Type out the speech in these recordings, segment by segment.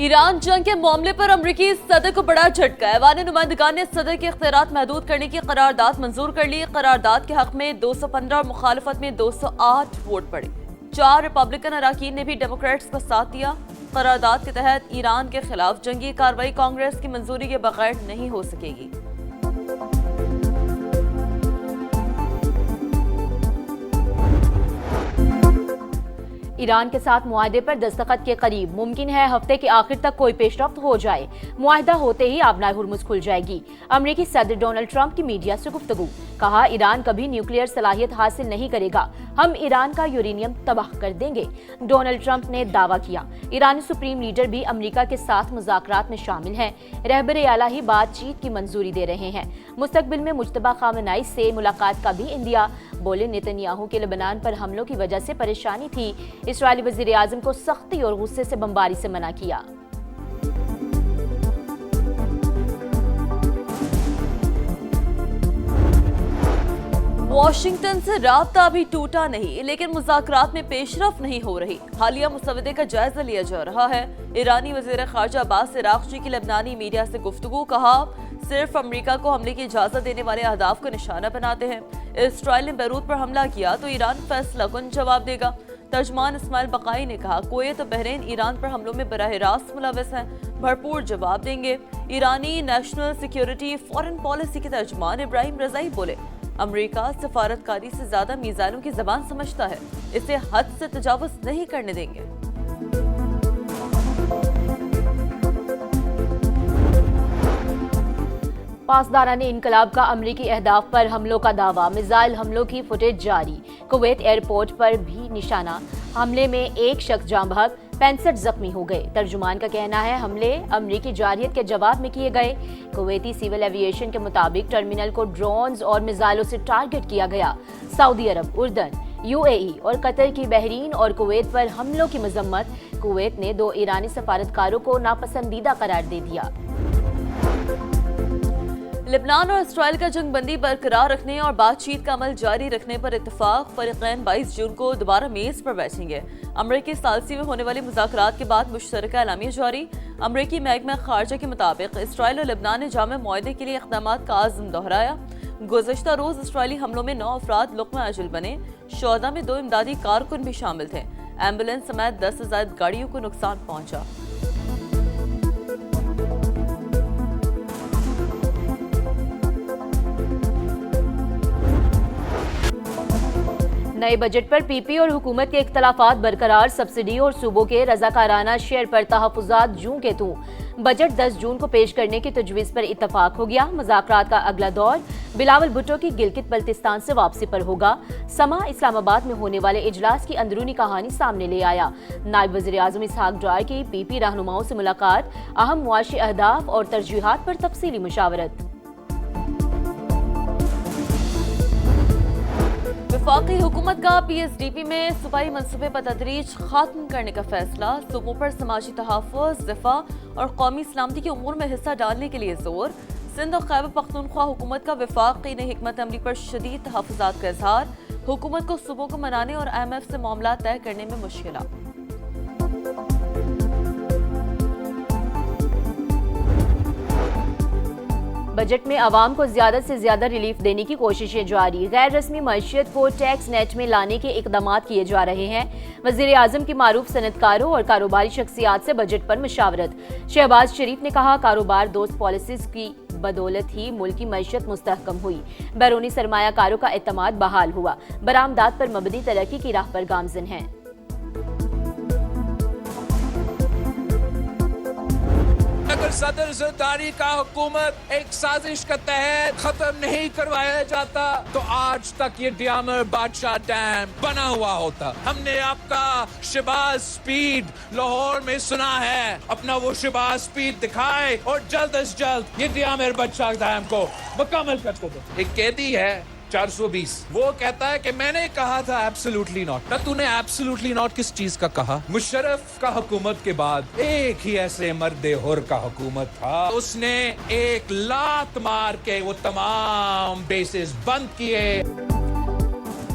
Iran जंग के मामले पर अमरीकी सदर को बड़ा झटका। ऐवान नुमाइंदगान ने सदर के इख्तियारात महदूद करने की करारदाद मंजूर कर ली। करारदाद के हक में 215 और मुखालफत में 208 वोट पड़े। 4 रिपब्लिकन अराकीन ने भी डेमोक्रेट्स का साथ दिया। करारदाद के तहत ईरान के खिलाफ जंगी कार्रवाई कांग्रेस की मंजूरी के बगैर नहीं हो सकेगी। ईरान के साथ मुआहदे पर दस्तखत के करीब, मुमकिन है हफ्ते के आखिर तक कोई पेशरफ्त हो जाए। मुआहदा होते ही आबनाए हुर्मुज खुल जाएगी। अमेरिकी सदर डोनाल्ड ट्रंप की मीडिया से गुफ्तगू, कहा ईरान कभी न्यूक्लियर सलाहियत हासिल नहीं करेगा, हम ईरान का यूरेनियम तबाह कर देंगे। डोनाल्ड ट्रंप ने दावा किया। ईरानी सुप्रीम लीडर भी अमेरिका के साथ मुज़ाकरात में शामिल हैं। रहबर आला ही बातचीत की मंजूरी दे रहे हैं। मुस्तकबिल में मुज्तबा खामेनेई से मुलाकात का भी इंदिया। बोले नेतन्याहू के लेबनान पर हमलों की वजह से परेशानी थी। इस्राएली वज़ीर आज़म को सख्ती और गुस्से से बमबारी से मना किया। वाशिंगटन से राब्ता अभी टूटा नहीं, लेकिन मुज़ाकरात में पेशरफ नहीं हो रही। हालिया मुसवदे का जायजा लिया जा रहा है। ईरानी वज़ीर ख़ारजा अब्बास इराक़ची की लेबनानी मीडिया से गुफ्तगू, कहा सिर्फ अमेरिका को हमले की इजाज़त देने वाले अहदाफ को निशाना बनाते हैं। इसराइल ने बैरूत पर हमला किया तो ईरान फैसला कुन जवाब देगा। तर्जमान इस्माइल बकाई ने कहा कुवैत और बहरीन ईरान पर हमलों में बराह रास्त मुलव्वस हैं, भरपूर जवाब देंगे। ईरानी नेशनल सिक्योरिटी फॉरेन पॉलिसी के तर्जमान इब्राहिम रज़ाई बोले अमेरिका सफारतकारी से ज्यादा मीज़ानों की ज़बान समझता है, इसे हद से तजावुज़ नहीं करने देंगे। पासदारान इनकलाब का अमरीकी अहदाफ पर हमलों का दावा, मिसाइल हमलों की फुटेज जारी। कुवैत एयरपोर्ट पर भी निशाना, हमले में एक शख्स जाँ बहक, 65 जख्मी हो गए। तर्जुमान का कहना है हमले अमरीकी जारहियत के जवाब में किए गए। कुवैती सिविल एविएशन के मुताबिक टर्मिनल को ड्रोन्स और मिसाइलों से टारगेट किया गया। सऊदी अरब, उर्दन, UAE और कतर की बहरीन और कुवैत पर हमलों की मजम्मत। कुवैत ने 2 ईरानी सफारतकारों को नापसंदीदा करार दे दिया। लेबनान और इसराइल का जंगबंदी बरकरार रखने और बातचीत का अमल जारी रखने पर इत्तफाक। फरीक़ैन 22 जून को दोबारा मेज पर बैठेंगे। अमरीकी सालसी में होने वाली मुज़ाकरात के बाद मुश्तरका एलामिया जारी। अमरीकी महकमा खारजा के मुताबिक इसराइल और लेबनान ने जामे मुआहदे के लिए इक़दामात का आज़म दोहराया। गुज़श्ता रोज़ इसराइली हमलों में 9 अफराद लुक़्मा अजल बने। शोहदा में 2 इमदादी कारकुन भी शामिल थे। एम्बुलेंस समेत 10 से ज़ायद गाड़ियों को नुकसान पहुंचा। नए बजट पर PP और हुकूमत के इख्तलाफात बरकरार। सब्सिडी और सूबों के रजाकाराना शेयर पर तहफ़्फ़ुज़ात जूं के तूं। बजट 10 जून को पेश करने की तजवीज़ पर इत्तफाक हो गया। मुज़ाकरात का अगला दौर बिलावल भुट्टो की गिलगित बल्तिस्तान से वापसी पर होगा। समा इस्लामाबाद में होने वाले इजलास की अंदरूनी कहानी सामने ले आया। नायब वज़ीर आज़म इसहाक डार की PP रहनुमाओं से मुलाकात, अहम मुआशी अहदाफ और तरजीहात पर तफसीली मुशावरत। वफाकी हुकूमत का PSDP में सूबाई मनसूबे पर तदरीज खात्म करने का फैसला। सूबों पर समाजी तहफ़्फ़ुज़, दिफ़ा और कौमी सलामती के उमूर में हिस्सा डालने के लिए जोर। सिंध और खैबर पख्तूनख्वा हुकूमत का वफाकी ने हिकमत अमली पर शदीद तहफ़्फ़ुज़ात का इजहार। हुकूमत को सूबों को मनाने और IMF से मामला तय करने में मुश्किलात। बजट में आवाम को ज्यादा से ज्यादा रिलीफ देने की कोशिशें जारी। गैर रस्मी मईशत को टैक्स नेट में लाने के इकदाम किए जा रहे हैं। वज़ीर आज़म की मारूफ सनतकारों और कारोबारी शख्सियात से बजट पर मुशावरत। शहबाज शरीफ ने कहा कारोबार दोस्त पॉलिसीज की बदौलत ही मुल्क की मईशत मुस्तहकम हुई। बैरूनी सरमायाकारों का एतमाद बहाल हुआ। बरामदात पर मबनी तरक्की की राह पर गामज़न हैं। अगर सदर ज़रदारी का हुकूमत एक साजिश के तहत खत्म नहीं करवाया जाता तो आज तक ये डियामर बादशाह डैम बना हुआ होता। हमने आपका शहबाज स्पीड लाहौर में सुना है, अपना वो शहबाज स्पीड दिखाए और जल्द अज जल्द ये डियामर बादशाह डैम को मुकम्मल कर दो। एक कैदी है 420, वो कहता है कि मैंने कहा था एब्सोल्युटली नॉट। ना तूने एब्सोल्युटली नॉट किस चीज का कहा? मुशर्रफ का हुकूमत के बाद एक ही ऐसे मर्दे हुर का हुकूमत था, उसने एक लात मार के वो तमाम बेसिस बंद किए।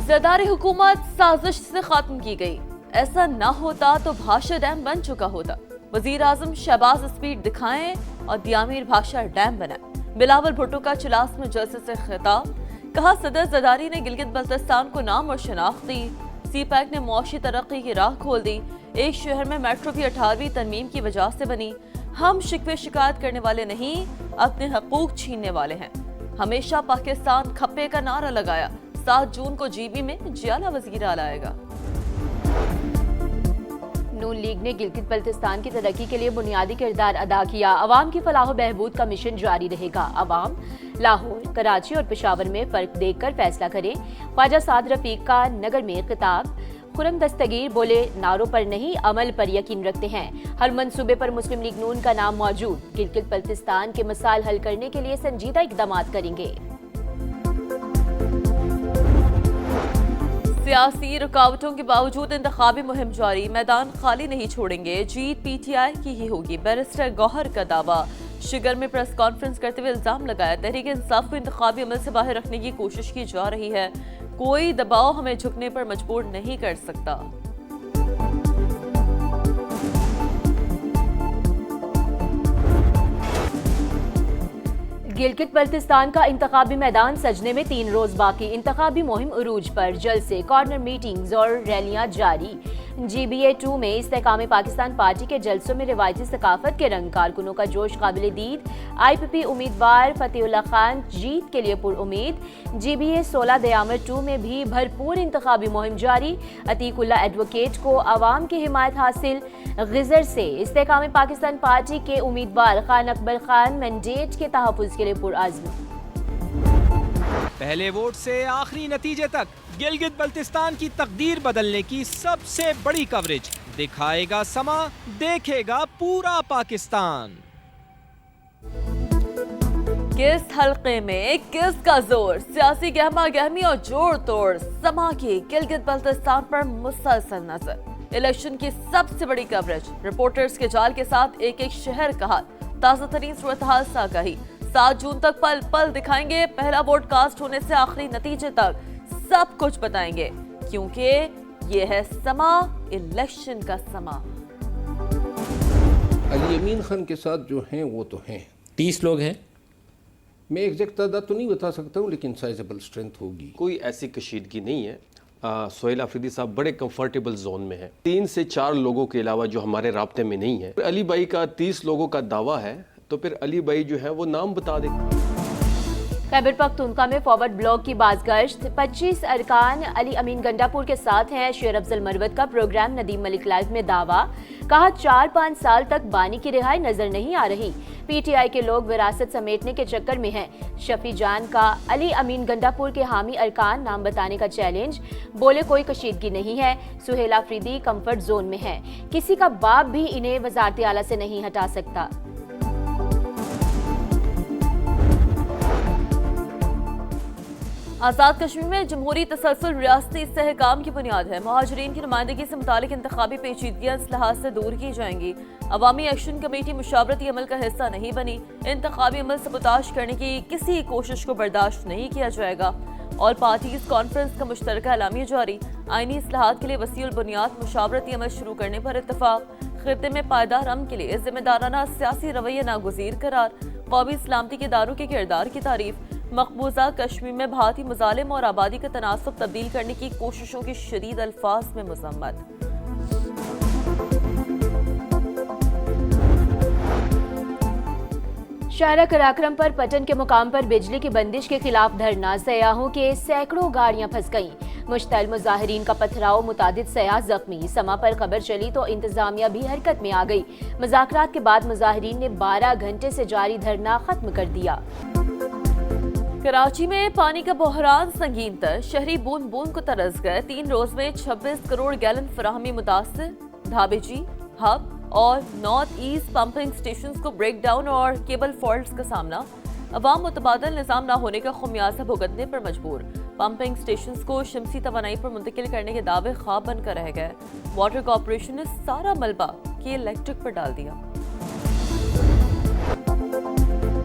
ज़रदारी हुकूमत साजिश से खत्म की गई। ऐसा ना होता तो भाषा डैम बन चुका होता। वजीर आजम शहबाज स्पीड दिखाएं और दियामीर भाषा डैम बनाए। बिलावल भुट्टो का चिलास में जलसे से खिताब, कहा सदर जरदारी ने गिलगित बल्तिस्तान को नाम और शनाख्त दी। सी पैक ने मुआशी तरक्की की राह खोल दी। एक शहर में मेट्रो भी 18वीं तरमीम की वजह से बनी। हम शिकवे शिकायत करने वाले नहीं, अपने हकूक छीनने वाले हैं। हमेशा पाकिस्तान खप्पे का नारा लगाया। 7 जून को जीबी में जियाला वजीरा लाएगा। नून लीग ने गिलगित बल्तिस्तान की तरक्की के लिए बुनियादी किरदार अदा किया। अवाम की फलाह बहबूद का मिशन जारी रहेगा। अवाम लाहौर, कराची और पेशावर में फर्क देखकर फैसला करें। ख्वाजा साद रफीक का नगर में खिताब। खुरम दस्तगीर बोले, नारों पर नहीं अमल पर यकीन रखते हैं। हर मंसूबे पर मुस्लिम लीग नून का नाम मौजूद। गिलगित बल्तिस्तान के मसाइल हल करने के लिए संजीदा इकदाम करेंगे। सियासी रुकावटों के बावजूद इंतखाबी मुहिम जारी, मैदान खाली नहीं छोड़ेंगे। जीत पीटीआई की ही होगी, बैरिस्टर गौहर का दावा। शिगर में प्रेस कॉन्फ्रेंस करते हुए इल्जाम लगाया, तहरीक इंसाफ को इंतखाबी अमल से बाहर रखने की कोशिश की जा रही है। कोई दबाव हमें झुकने पर मजबूर नहीं कर सकता। गिलगित बल्तिस्तान का इंतखाबी मैदान सजने में 3 रोज बाकी। इंतखाबी मुहिम उरूज पर, जलसे, कॉर्नर मीटिंग्स और रैलियां जारी। GBA 2 में इस्तेकाम पाकिस्तान पार्टी के जलसों में रिवायती सकाफत के रंग, कारकुनों का जोश काबिल दीद। IPP उम्मीदवार फतेहुल्लाह खान जीत के लिए पुरउम्मीद। GBA 16 दयामर 2 में भी भरपूर इंतखाबी मुहिम जारी। अतीकुल्लाह एडवोकेट को आवाम की हिमायत हासिल। गिजर से इस्तेकाम पाकिस्तान पार्टी के उम्मीदवार खान अकबर खान मैंडेट के तहफ़्फ़ुज़ के लिए पुरआज़्म। पहले वोट से आखिरी नतीजे तक गिलगित बल्तिस्तान की तकदीर बदलने की सबसे बड़ी कवरेज दिखाएगा समा, देखेगा पूरा पाकिस्तान। किस हल्के में किसका जोर, सियासी गहमा गहमी और जोड़ तोड़ समा की गिलगित बल्तिस्तान पर मुसलसल नजर। इलेक्शन की सबसे बड़ी कवरेज, रिपोर्टर्स के जाल के साथ एक एक शहर का हाल, ताज़ा तरीन सूरत हाल आगाही। 7 जून तक पल पल दिखाएंगे, पहला वोट कास्ट होने से आखिरी नतीजे तक सब कुछ बताएंगे, क्योंकि ये है समा, इलेक्शन का समा। अली अमीन खान के साथ जो हैं वो तो हैं 30 लोग हैं। मैं एग्जैक्ट तादाद तो नहीं बता सकता हूँ, लेकिन साइजेबल स्ट्रेंथ होगी। कोई ऐसी कशीदगी नहीं है। सोहेल आफरीदी साहब बड़े कंफर्टेबल जोन में हैं। 3 से 4 लोगों के अलावा जो हमारे राब्ते में नहीं है। अली भाई का 30 लोगों का दावा है, तो फिर अली भाई जो है वो नाम बता दे। खैबर पख्तूनख्वा में फॉरवर्ड ब्लॉक की बाज़गश्त, 25 अरकान अली अमीन गंडापुर के साथ हैं। शेर अफजल मरवत का प्रोग्राम नदीम मलिक लाइव में दावा, कहा 4-5 साल तक बानी की रिहाई नजर नहीं आ रही। PTI के लोग विरासत समेटने के चक्कर में हैं। शफी जान का अली अमीन गंडापुर के हामी अरकान नाम बताने का चैलेंज, बोले कोई कशीदगी नहीं है। सुहेल आफरीदी कंफर्ट जोन में है, किसी का बाप भी इन्हें वजारत आला से नहीं हटा सकता। आज़ाद कश्मीर में जमहूरी तसलसल रियासती इस्तेहकाम की बुनियाद है। मुहाजिरीन की नुमाइंदगी से मुतालिक इंतखाबी पेचीदगियां इस लिहाज से दूर की जाएंगी। अवामी एक्शन कमेटी मुशावरती अमल का हिस्सा नहीं बनी। इंतखाबी अमल सबूताश करने की किसी कोशिश को बर्दाश्त नहीं किया जाएगा। ऑल पार्टीज कॉन्फ्रेंस का मुश्तरका एलामिया जारी। आईनी इस्लाहात के लिए वसीउल बुनियाद मुशावरती अमल शुरू करने पर इत्तफाक। खित्ते में पायदार अमन के लिए जिम्मेदाराना सियासी रवैया नागुज़ीर करार। कौमी सलामती के इदारों के किरदार की तारीफ। मकबूजा कश्मीर में भारतीय मुजालिम और आबादी का तनासब तब्दील करने की कोशिशों की शदीद अल्फाज में मजम्मत। शाहरा कराक्रम पर पटन के मुकाम पर बिजली की बंदिश के खिलाफ धरना, सयाहों के सैकड़ों गाड़ियां फंस गईं। मुश्तल मुजाहिरीन का पथराव, मुतादिद सयाह जख्मी। समा पर खबर चली तो इंतजामिया भी हरकत में आ गई। मुज़ाकरात के बाद मुजाहिरीन ने 12 घंटे से जारी धरना खत्म कर दिया। कराची में पानी का बहरान संगीन तर, शहरी बूंद बूंद को तरस गए। 3 रोज में 26 करोड़ गैलन फराहमी मुतासर। ढाबेजी, हब और नॉर्थ ईस्ट पंपिंग स्टेशंस को ब्रेक डाउन और केबल फॉल्ट्स का सामना। अवाम मुतबादल निज़ाम न होने का खुमियाजा भुगतने पर मजबूर। पंपिंग स्टेशंस को शमसी तवानाई पर मुंतकिल करने के दावे ख्वाब बनकर रह गए। वाटर कॉर्पोरेशन ने सारा मलबा के इलेक्ट्रिक पर डाल दिया।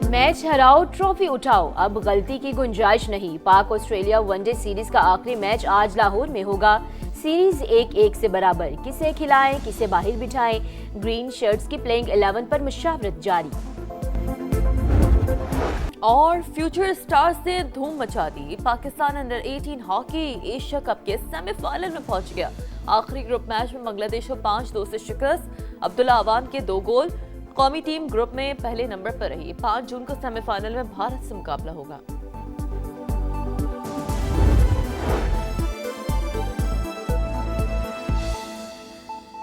मैच हराओ, ट्रॉफी उठाओ, अब गलती की गुंजाइश नहीं। पाक ऑस्ट्रेलिया वनडे सीरीज का आखिरी मैच आज लाहौर में होगा। सीरीज 1-1 से बराबर। किसे खिलाएं, किसे बाहर बिठाएं, ग्रीन शर्ट्स की प्लेइंग 11 पर मुशावरत जारी। और फ्यूचर स्टार्स ने धूम मचा दी। Pakistan under 18 hockey Asia cup के सेमीफाइनल में पहुंच गया। आखिरी ग्रुप मैच में बांग्लादेश को 5-2 से शिकस्त। अब्दुल्ला अवान के 2 गोल। कौमी टीम ग्रुप में पहले नंबर पर रही। 5 जून को सेमीफाइनल में भारत से मुकाबला होगा।